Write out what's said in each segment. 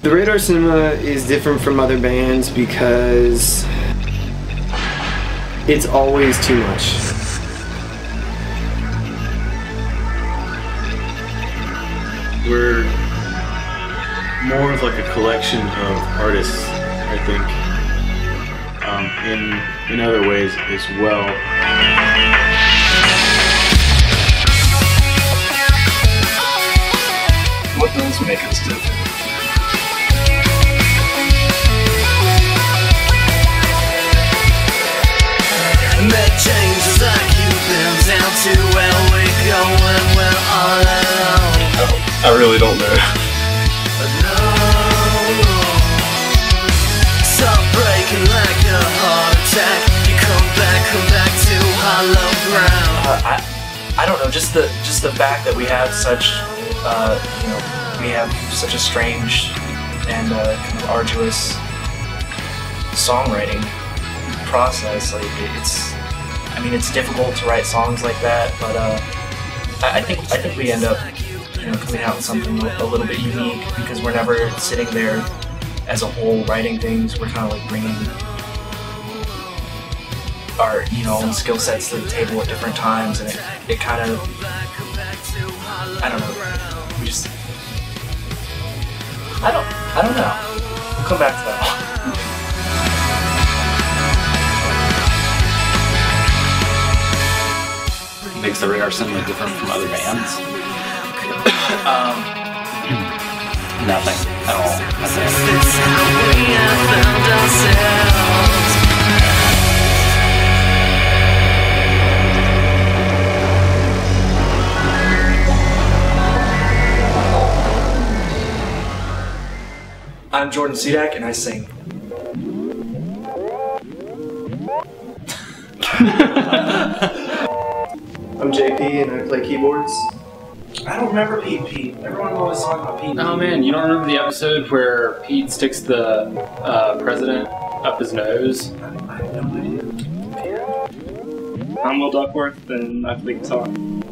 The Radar Cinema is different from other bands because it's always too much. We're more of like a collection of artists, I think, in other ways as well. What does make us different? Make changes like you've been down to where we go when we're all alone. I really don't know. Stop breaking like a heart attack. You come back to hollow ground. I don't know, just the fact that we have such you know, we have such a strange and kind of arduous songwriting process. Like it's difficult to write songs like that, but I think we end up, you know, coming out with something a little bit unique because we're never sitting there as a whole writing things. We're kind of like bringing our, you know, own skill sets to the table at different times, and it kind of, I don't know. We just, I don't know. We'll come back to that. Makes the Radar Cinema different from other bands? Nothing at all. I'm Jordan Sedak and I sing. I'm JP and I play keyboards. I don't remember Pete. Everyone always talking about Pete. Oh man, you don't remember the episode where Pete sticks the president up his nose? I have no idea. I'm Will Duckworth and I play guitar. I'm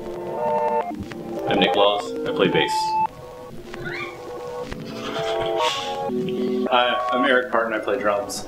Nick Laws. I play bass. I'm Eric Parton. I play drums.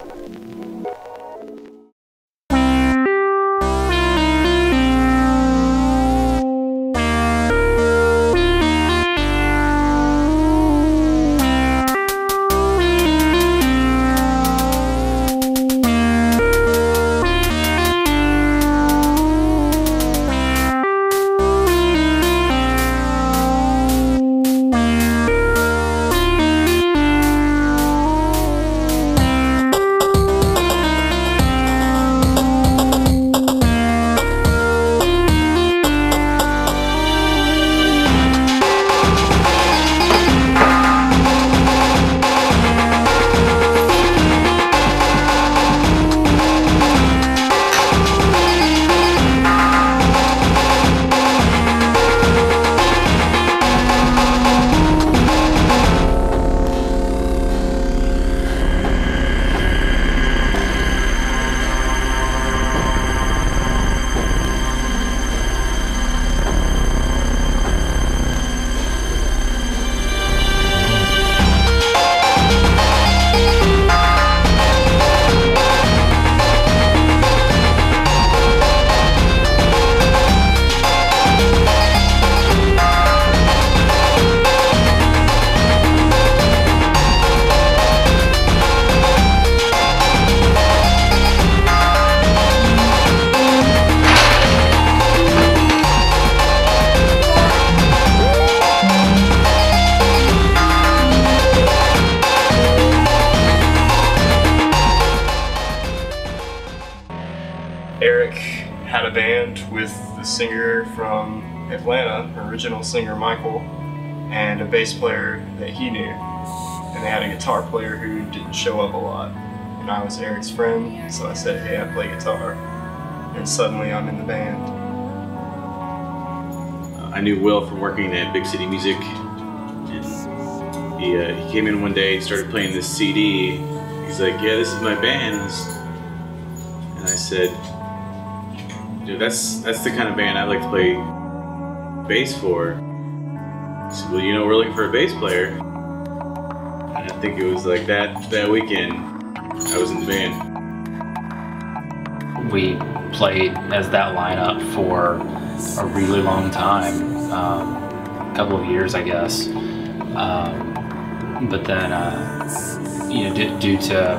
Eric had a band with the singer from Atlanta, original singer Michael, and a bass player that he knew. And they had a guitar player who didn't show up a lot. And I was Eric's friend, so I said, hey, I play guitar. And suddenly I'm in the band. I knew Will from working at Big City Music. And he came in one day and started playing this CD. He's like, yeah, this is my band. And I said, dude, that's the kind of band I'd like to play bass for. He said, well, you know, we're looking for a bass player. And I think it was like that weekend I was in the band. We played as that lineup for a really long time, a couple of years, I guess. But then, due to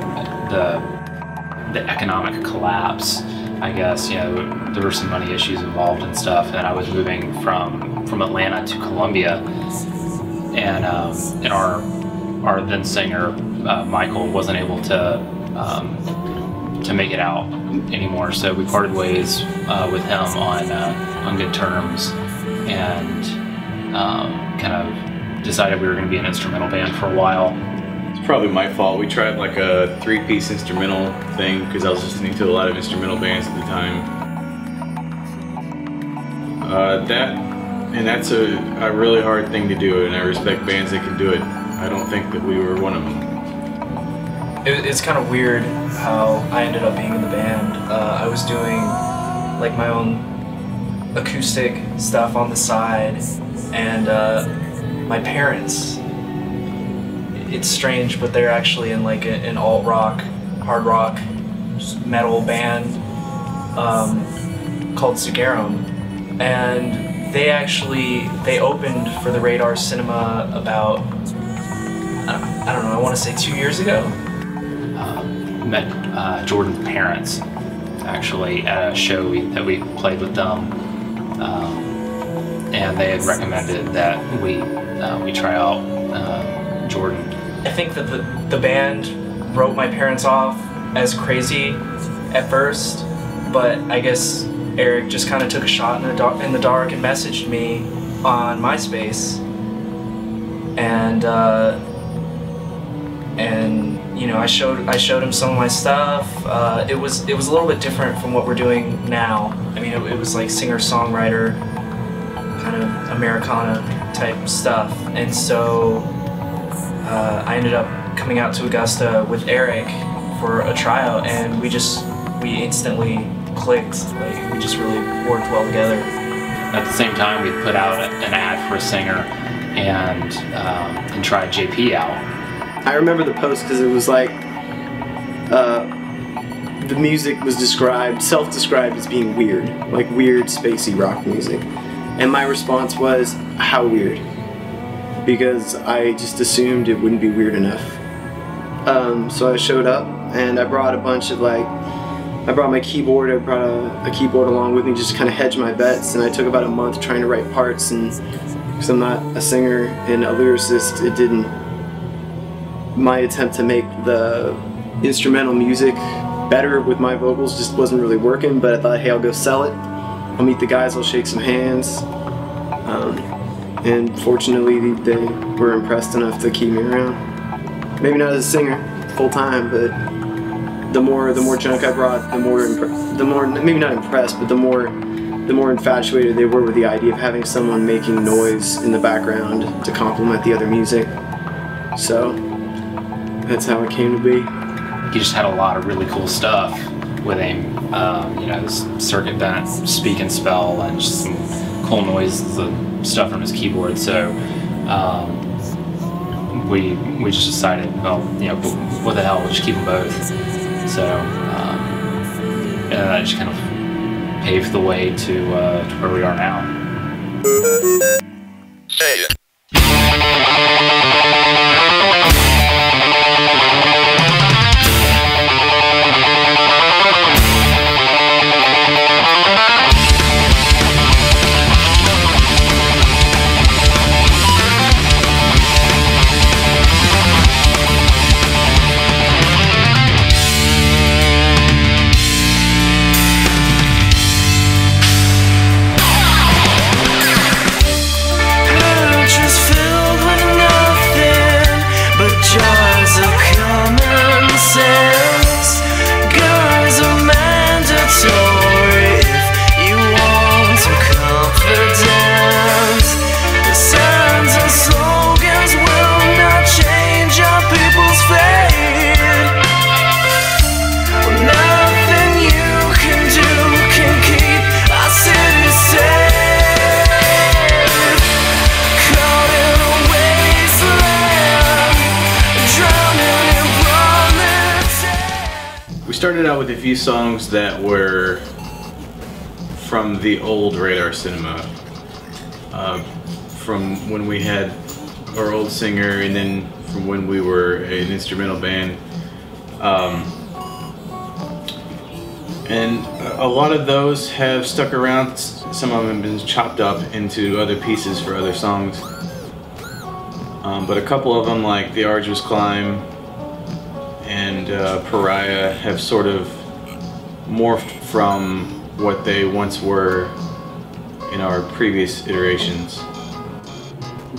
the economic collapse, I guess, there were some money issues involved and stuff, and I was moving from Atlanta to Columbia, and our then singer Michael wasn't able to make it out anymore, so we parted ways with him on good terms, and kind of decided we were going to be an instrumental band for a while. It's probably my fault. We tried like a 3-piece instrumental thing because I was listening to a lot of instrumental bands at the time. That's a really hard thing to do, and I respect bands that can do it. I don't think that we were one of them. It's kind of weird how I ended up being in the band. I was doing like my own acoustic stuff on the side, and my parents, it's strange, but they're actually in like an alt rock, hard rock, metal band called Sigarum, and they opened for the Radar Cinema about, I don't know, I want to say 2 years ago. Met Jordan's parents actually at a show that we played with them, and they had recommended that we try out Jordan. I think that the band wrote my parents off as crazy at first, but I guess Eric just kind of took a shot in the dark and messaged me on MySpace, and I showed him some of my stuff. It was a little bit different from what we're doing now. I mean, it was like singer-songwriter, kind of Americana type stuff, and so I ended up coming out to Augusta with Eric for a tryout, and we instantly clicked. Like, we just really worked well together. At the same time, we put out an ad for a singer and tried JP out. I remember the post because it was like the music was self-described as being weird, like weird spacey rock music, and my response was, how weird? Because I just assumed it wouldn't be weird enough. So I showed up and I brought a bunch of I brought my keyboard, I brought a keyboard along with me just to kind of hedge my bets, and I took about a month trying to write parts, and because I'm not a singer and a lyricist, my attempt to make the instrumental music better with my vocals just wasn't really working, but I thought, hey, I'll go sell it. I'll meet the guys, I'll shake some hands. And fortunately, they were impressed enough to keep me around. Maybe not as a singer full time, but the more junk I brought, the more maybe not impressed, but the more infatuated they were with the idea of having someone making noise in the background to complement the other music. So that's how it came to be. He just had a lot of really cool stuff with him. This circuit bent speak and spell, and just some cool noise stuff from his keyboard. So we just decided, well, what the hell, we'll just keep them both. So and that just kind of paved the way to where we are now. True. started out with a few songs that were from the old Radar Cinema, from when we had our old singer, and then from when we were an instrumental band. And a lot of those have stuck around. Some of them have been chopped up into other pieces for other songs. But a couple of them, like The Arduous Climb and Pariah, have sort of morphed from what they once were in our previous iterations.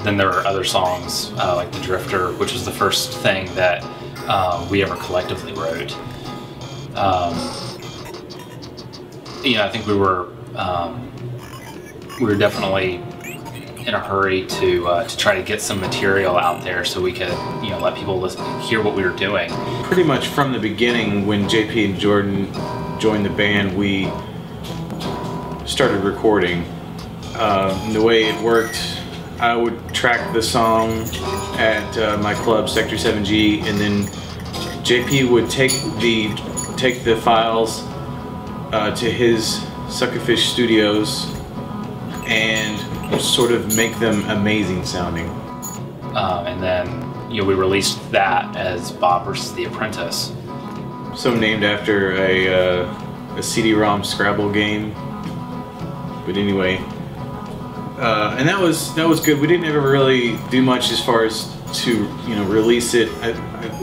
Then there are other songs like The Drifter, which was the first thing that we ever collectively wrote. I think we were definitely in a hurry to try to get some material out there so we could let people hear what we were doing. Pretty much from the beginning, when JP and Jordan joined the band, we started recording. The way it worked, I would track the song at my club, Sector 7G, and then JP would take the files to his Suckerfish Studios and sort of make them amazing sounding. And then we released that as Bob versus the Apprentice. So named after a CD-ROM Scrabble game. But anyway, and that was good. We didn't ever really do much as far as to release it.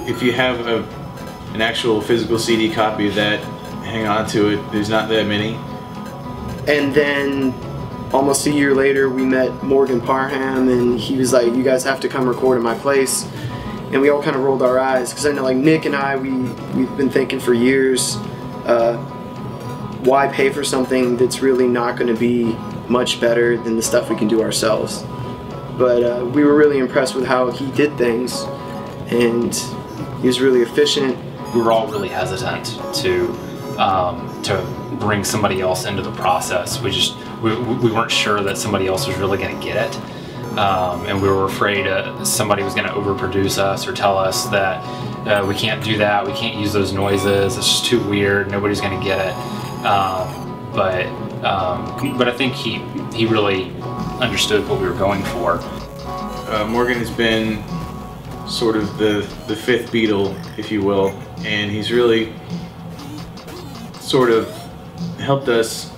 If you have an actual physical CD copy of that, hang on to it. There's not that many. And then almost a year later, we met Morgan Parham, and he was like, "You guys have to come record at my place." And we all kind of rolled our eyes, because I know, like, Nick and I, we've been thinking for years, why pay for something that's really not going to be much better than the stuff we can do ourselves? But we were really impressed with how he did things, and he was really efficient. We were all really hesitant to bring somebody else into the process. We weren't sure that somebody else was really going to get it, and we were afraid somebody was going to overproduce us or tell us that we can't do that, we can't use those noises, it's just too weird, nobody's going to get it. But I think he really understood what we were going for. Morgan has been sort of the fifth Beatle, if you will, and he's really sort of helped us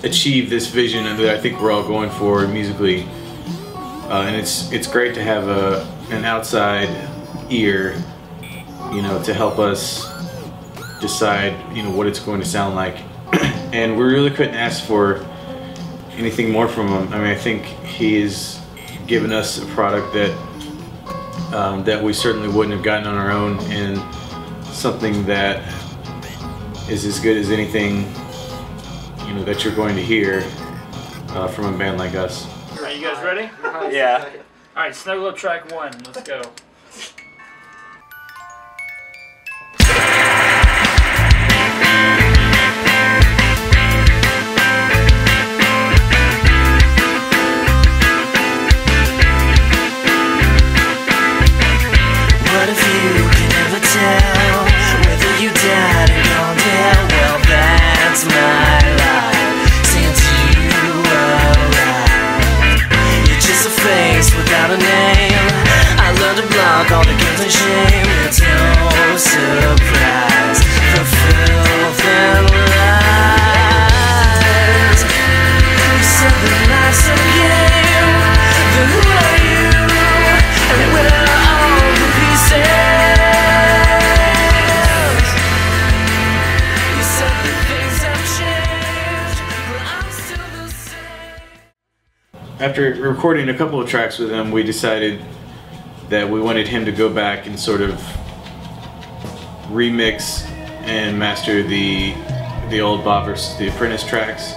achieve this vision that I think we're all going for musically. And it's great to have an outside ear, to help us decide, what it's going to sound like. And we really couldn't ask for anything more from him. I mean, I think he's given us a product that we certainly wouldn't have gotten on our own, and something that is as good as anything that you're going to hear from a band like us. Are you guys ready? Yeah. All right, Snuggle Up track 1. Let's go. What if you could never tell whether you died or gone down? Well, that's my life, since you arrived. You're just a face without a name. I learned to block all the guilt and shame. It's no surprise, the filth and lies. You said that life's a game, then who are you? And where are all the pieces? You said that things have changed, but I'm still the same. After recording a couple of tracks with him, we decided that we wanted him to go back and sort of remix and master the old Bob versus the Apprentice tracks.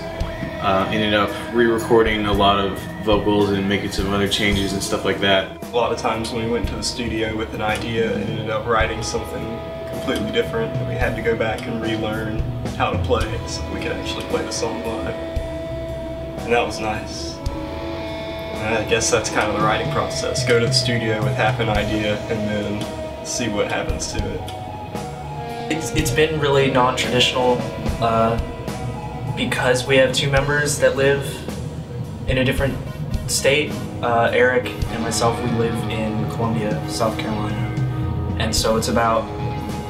Ended up re-recording a lot of vocals and making some other changes and stuff like that. A lot of times when we went to the studio with an idea and ended up writing something completely different, that we had to go back and relearn how to play so we could actually play the song live. And that was nice. And I guess that's kind of the writing process. Go to the studio with half an idea and then see what happens to it. It's been really non-traditional because we have two members that live in a different state. Eric and myself, we live in Columbia, South Carolina, and so it's about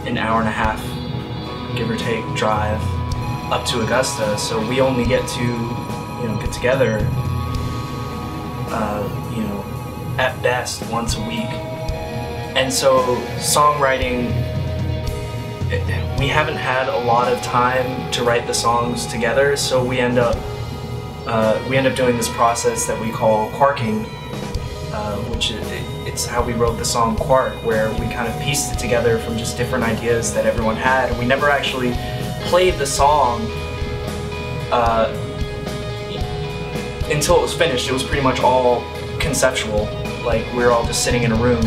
an hour and a half, give or take, drive up to Augusta. So we only get to, get together, at best once a week. And so songwriting, we haven't had a lot of time to write the songs together, so we end up doing this process that we call quarking, which it's how we wrote the song Quark, where we kind of pieced it together from just different ideas that everyone had, and we never actually played the song until it was finished. It was pretty much all conceptual. Like, we were all just sitting in a room,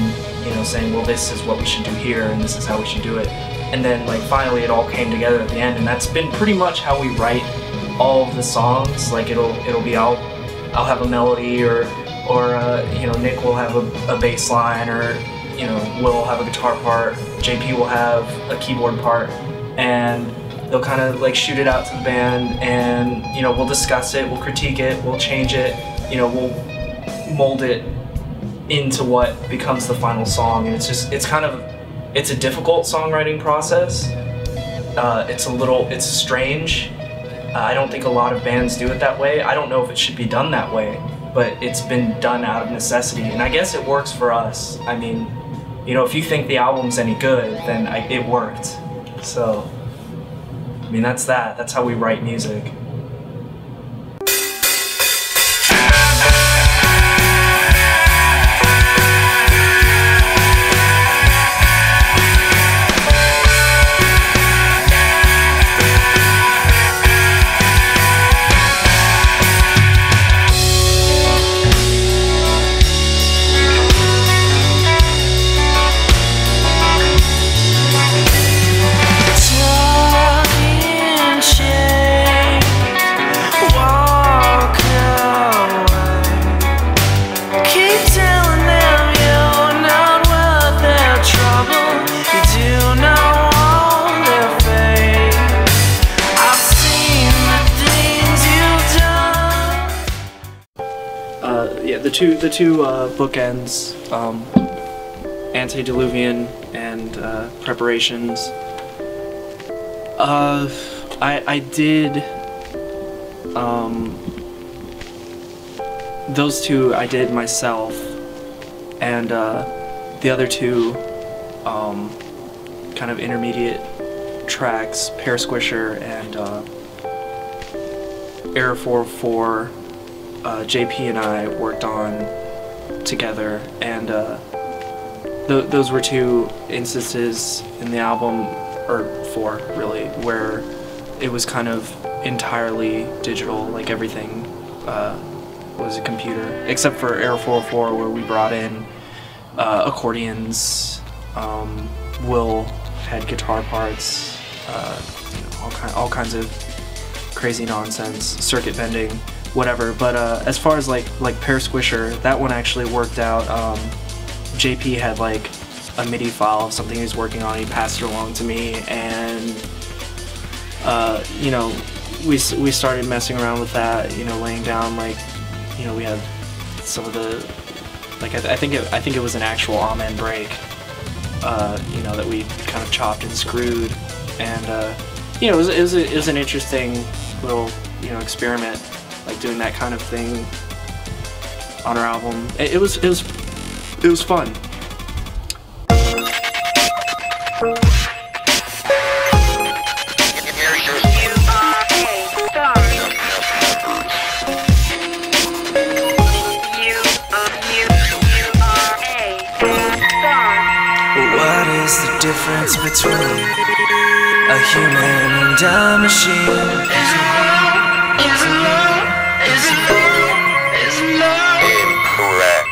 saying, well, this is what we should do here, and this is how we should do it. And then, like, finally it all came together at the end, and that's been pretty much how we write all of the songs. Like, it'll be I'll have a melody, or Nick will have a bass line, or Will have a guitar part, JP will have a keyboard part, and they'll kind of like shoot it out to the band, and we'll discuss it, we'll critique it, we'll change it, we'll mold it into what becomes the final song. And it's a difficult songwriting process. It's strange. I don't think a lot of bands do it that way. I don't know if it should be done that way, but it's been done out of necessity, and I guess it works for us. I mean, if you think the album's any good, then it worked. So, I mean, that's how we write music. The two bookends, Antediluvian and Preparations. I did those two I did myself, and the other two kind of intermediate tracks, Pear Squisher and Error 404, JP and I worked on together, and those were two instances in the album, or four really, where it was kind of entirely digital, like everything was a computer, except for Error 404, where we brought in accordions, Will had guitar parts, all kinds of crazy nonsense, circuit bending, whatever. But as far as like Pear Squisher, that one actually worked out. JP had like a MIDI file of something he was working on. He passed it along to me, and we started messing around with that. Laying down like, we had some of the I think it was an actual amen break. That we kind of chopped and screwed, and it was an interesting little experiment, like doing that kind of thing on our album. It was fun. What is the difference between a human and a machine? Incorrect.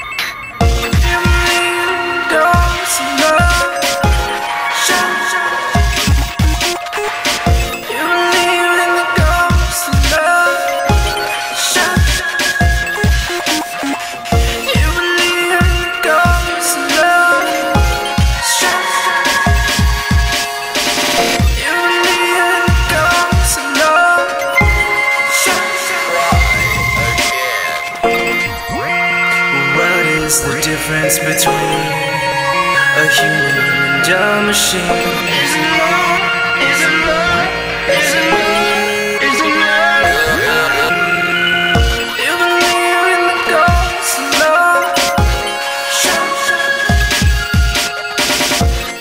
is the difference between a human and a machine? Is it love? Is it love? Is it love? Is it love? You believe in the ghost of love.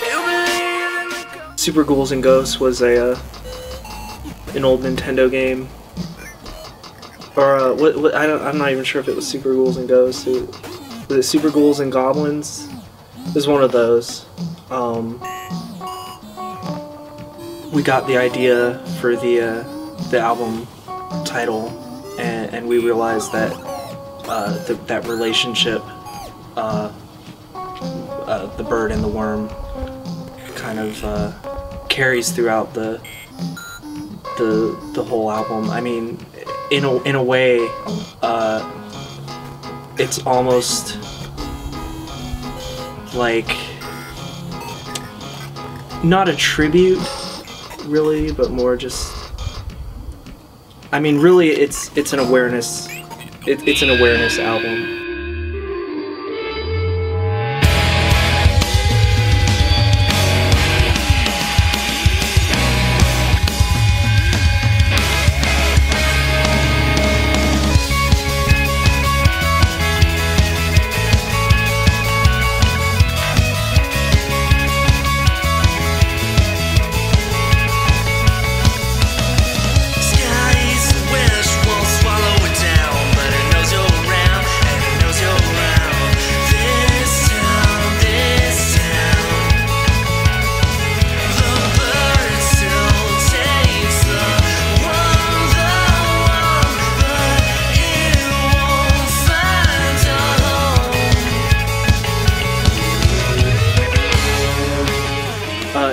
You believe in the ghost. Super Ghouls and Ghosts was an old Nintendo game. Or I'm not even sure if it was Super Ghouls and Ghosts. Was it Super Ghouls and Goblins? It was one of those. We got the idea for the album title, and we realized that that relationship, the bird and the worm, kind of carries throughout the whole album. I mean, in a way, it's almost like not a tribute, really, but more just. I mean, really, it's an awareness. It's an awareness album.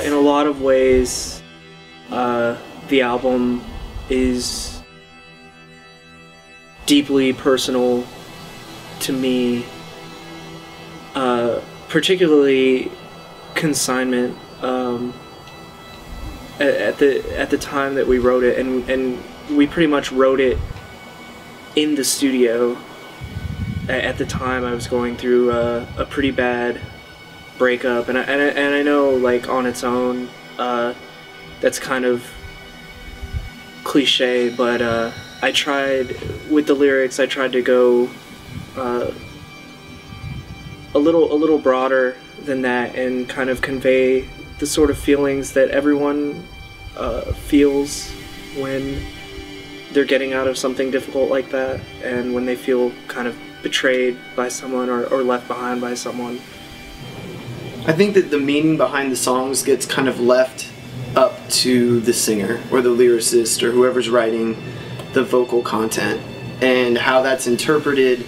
In a lot of ways, the album is deeply personal to me, particularly Consignment. At the time that we wrote it, and we pretty much wrote it in the studio. At the time, I was going through a pretty bad breakup, and I know, like, on its own, that's kind of cliche, but I tried with the lyrics. I tried to go a little broader than that, and kind of convey the sort of feelings that everyone feels when they're getting out of something difficult like that, and when they feel kind of betrayed by someone or left behind by someone. I think that the meaning behind the songs gets kind of left up to the singer or the lyricist or whoever's writing the vocal content, and how that's interpreted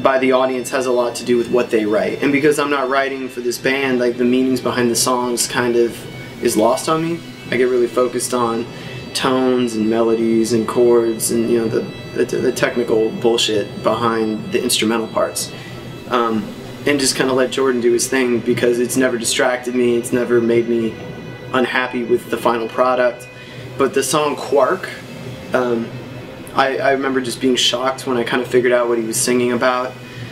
by the audience has a lot to do with what they write. And because I'm not writing for this band, like, the meanings behind the songs kind of is lost on me. I get really focused on tones and melodies and chords and, you know, the technical bullshit behind the instrumental parts. And just kind of let Jordan do his thing, because it's never distracted me, it's never made me unhappy with the final product. But the song Quark, I remember just being shocked when I kind of figured out what he was singing about,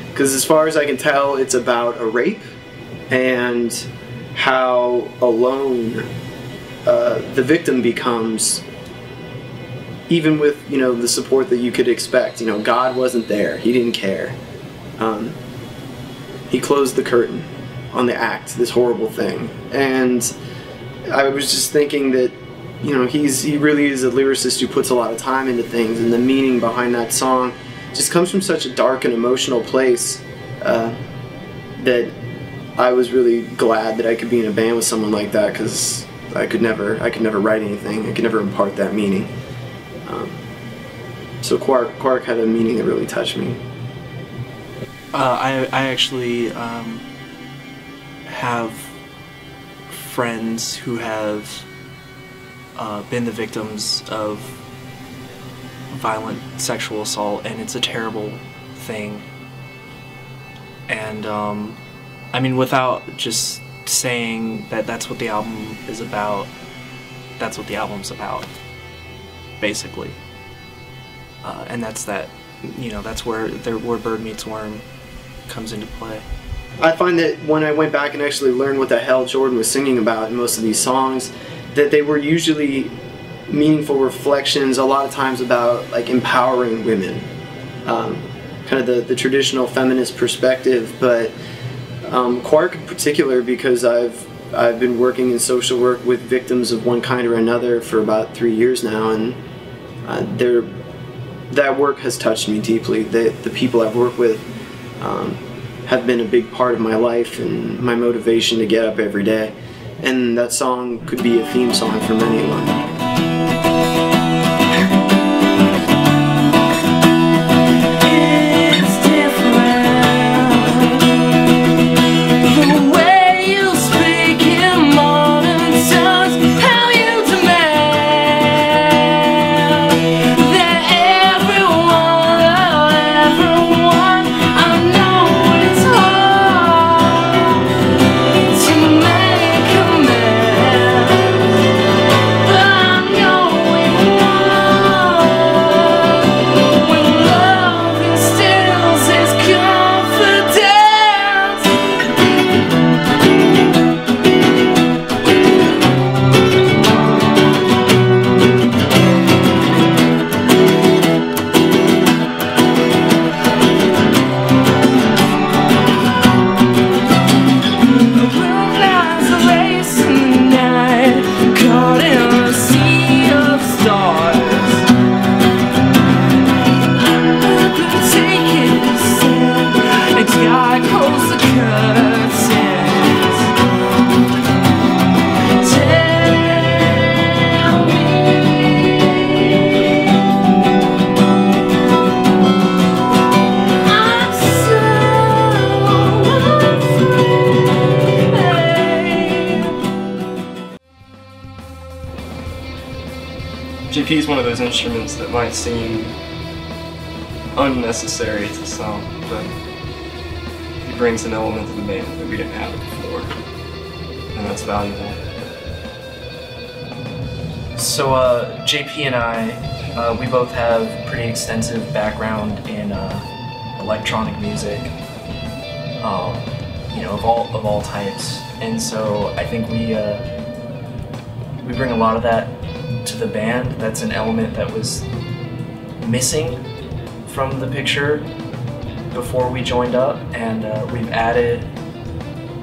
because as far as I can tell, it's about a rape and how alone the victim becomes, even with, you know, the support that you could expect. You know, God wasn't there, he didn't care. He closed the curtain on the act, this horrible thing. And I was just thinking that, you know, he really is a lyricist who puts a lot of time into things, and the meaning behind that song just comes from such a dark and emotional place that I was really glad that I could be in a band with someone like that, because I could never write anything. I could never impart that meaning. So Quark had a meaning that really touched me. I actually have friends who have been the victims of violent sexual assault, and it's a terrible thing. And I mean, without just saying that that's what the album is about, that's what the album's about, basically. And that's that you know, that's where Bird Meets Worm comes into play. I find that when I went back and actually learned what the hell Jordan was singing about in most of these songs, that they were usually meaningful reflections, a lot of times about like empowering women, kind of the traditional feminist perspective. But Quark in particular, because I've been working in social work with victims of one kind or another for about 3 years now, and that work has touched me deeply. The people I've worked with have been a big part of my life and my motivation to get up every day. And that song could be a theme song for many of them. JP is one of those instruments that might seem unnecessary to some, but he brings an element to the band that we didn't have before, and that's valuable. So JP and I, we both have pretty extensive background in electronic music, you know, of all types, and so I think we bring a lot of that to the band. That's an element that was missing from the picture before we joined up, and we've added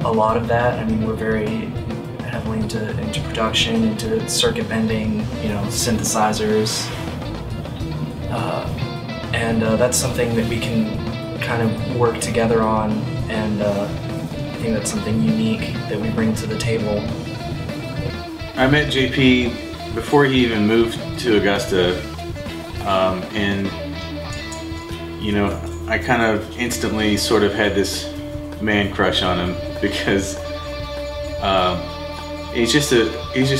a lot of that. I mean, we're very heavily into production, into circuit bending, you know, synthesizers, and that's something that we can kind of work together on, and I think that's something unique that we bring to the table. I met JP before he even moved to Augusta, and you know, I kind of instantly sort of had this man crush on him because he's just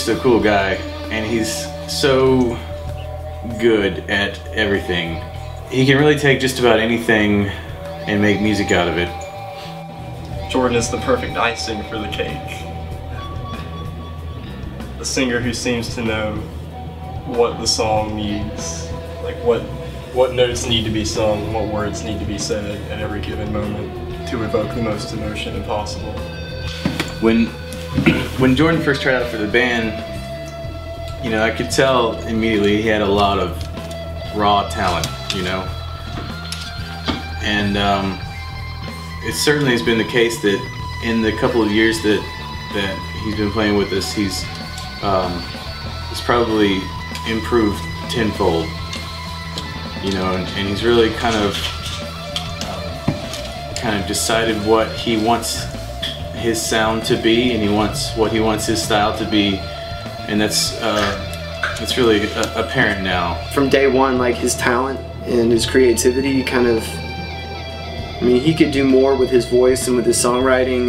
a cool guy, and he's so good at everything. He can really take just about anything and make music out of it. Jordan is the perfect icing for the cake. A singer who seems to know what the song needs, like what notes need to be sung, what words need to be said at every given moment to evoke the most emotion possible. When Jordan first tried out for the band, you know, I could tell immediately he had a lot of raw talent, you know, and it certainly has been the case that in the couple of years that he's been playing with us, he's probably improved tenfold, you know, and he's really kind of decided what he wants his sound to be, and what he wants his style to be, and that's really apparent now. From day one, like, his talent and his creativity kind of, I mean, he could do more with his voice and with his songwriting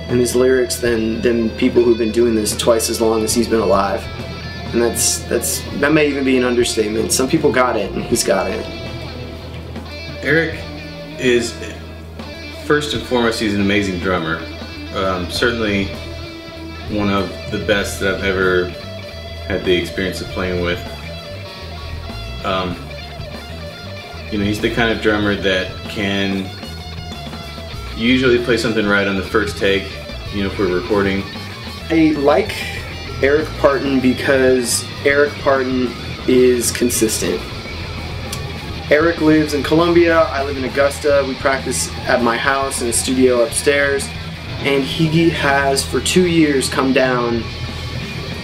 and his lyrics than people who've been doing this twice as long as he's been alive. And that may even be an understatement. Some people got it, and he's got it. Eric is, first and foremost, he's an amazing drummer. Certainly one of the best that I've ever had the experience of playing with. You know, he's the kind of drummer that can usually play something right on the first take, you know, if we're recording. I like Eric Parton because Eric Parton is consistent. Eric lives in Columbia, I live in Augusta. We practice at my house in a studio upstairs, and he has for 2 years come down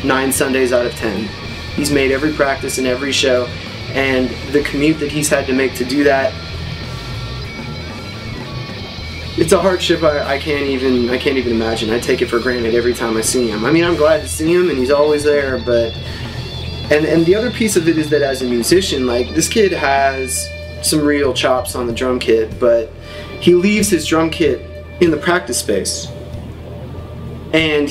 9 Sundays out of 10. He's made every practice and every show, and the commute that he's had to make to do that, it's a hardship I can't even imagine. I take it for granted every time I see him. I mean, I'm glad to see him and he's always there, but and the other piece of it is that as a musician, like, this kid has some real chops on the drum kit, but he leaves his drum kit in the practice space. And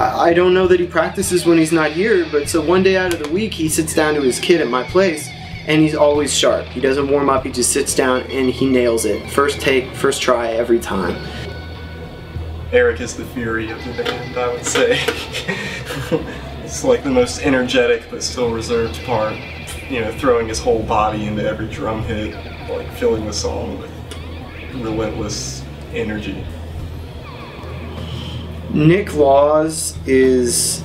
I don't know that he practices when he's not here, but so one day out of the week he sits down to his kit at my place, and he's always sharp. He doesn't warm up, he just sits down and he nails it. First take, first try, every time. Eric is the fury of the band, I would say. It's like the most energetic but still reserved part. You know, throwing his whole body into every drum hit, like filling the song with relentless energy. Nick Laws is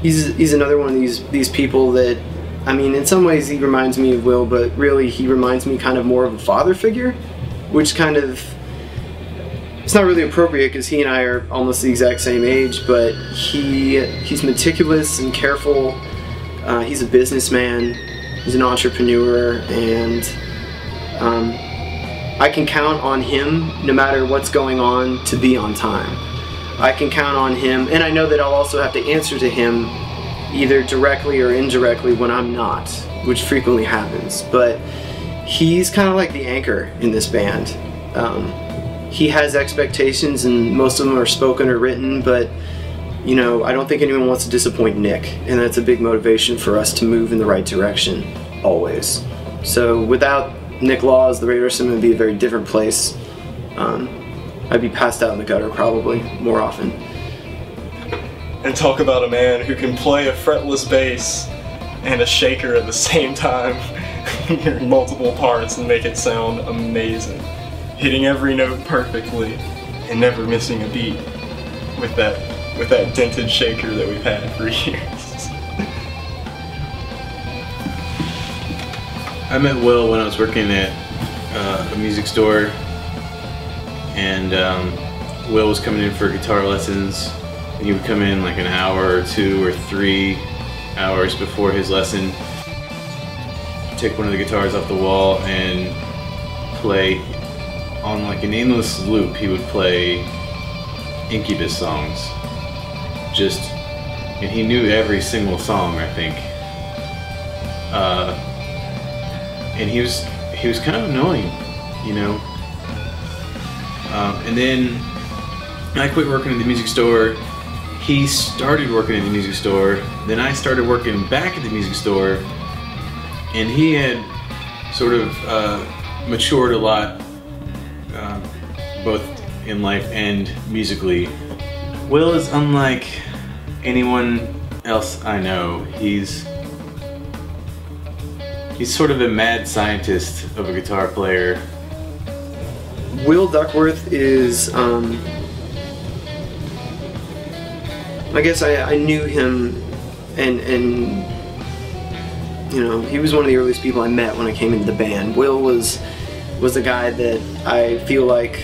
he's another one of these people that, I mean, in some ways he reminds me of Will, but really he reminds me kind of more of a father figure, which kind of, it's not really appropriate because he and I are almost the exact same age, but he's meticulous and careful. He's a businessman, he's an entrepreneur, and I can count on him no matter what's going on to be on time. I can count on him, and I know that I'll also have to answer to him either directly or indirectly when I'm not, which frequently happens, but he's kind of like the anchor in this band. He has expectations, and most of them are spoken or written, but you know, I don't think anyone wants to disappoint Nick, and that's a big motivation for us to move in the right direction, always. So without Nick Laws, the radio system would be a very different place. I'd be passed out in the gutter probably more often. And talk about a man who can play a fretless bass and a shaker at the same time in multiple parts and make it sound amazing. Hitting every note perfectly and never missing a beat with that dented shaker that we've had for years. I met Will when I was working at a music store, and Will was coming in for guitar lessons. He would come in like an hour or 2 or 3 hours before his lesson, take one of the guitars off the wall and play on like an endless loop. He would play Incubus songs, and he knew every single song, I think. And he was kind of annoying, you know. And then I quit working at the music store. He started working at the music store. Then I started working back at the music store, and he had sort of matured a lot, both in life and musically. Will is unlike anyone else I know. He's sort of a mad scientist of a guitar player. Will Duckworth is, I guess I knew him, and you know, he was one of the earliest people I met when I came into the band. Will was the guy that I feel like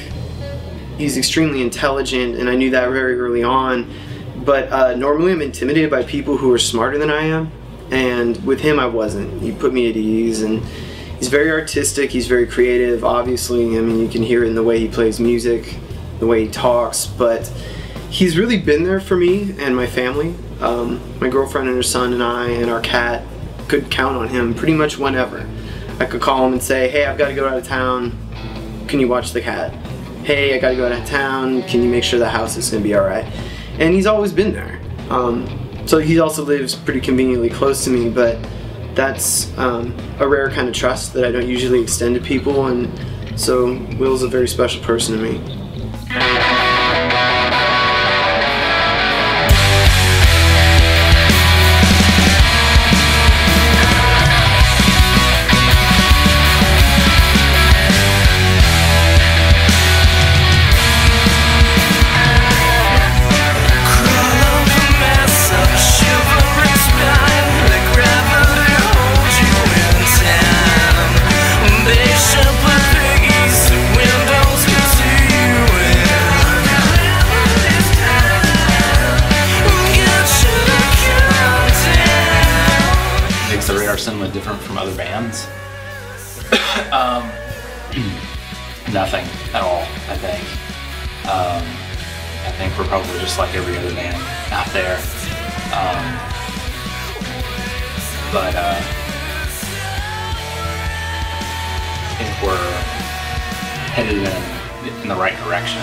he's extremely intelligent, and I knew that very early on, but normally I'm intimidated by people who are smarter than I am, and with him I wasn't. He put me at ease, and he's very artistic, he's very creative, obviously. I mean, you can hear it in the way he plays music, the way he talks, but he's really been there for me and my family. My girlfriend and her son and I and our cat could count on him pretty much whenever. I could call him and say, hey, I've got to go out of town, can you watch the cat? Hey, I got to go out of town, can you make sure the house is going to be alright? And he's always been there. So he also lives pretty conveniently close to me, but that's a rare kind of trust that I don't usually extend to people, and so Will's a very special person to me. other bands? Nothing at all, I think. I think we're probably just like every other band out there. But I think we're headed in the right direction.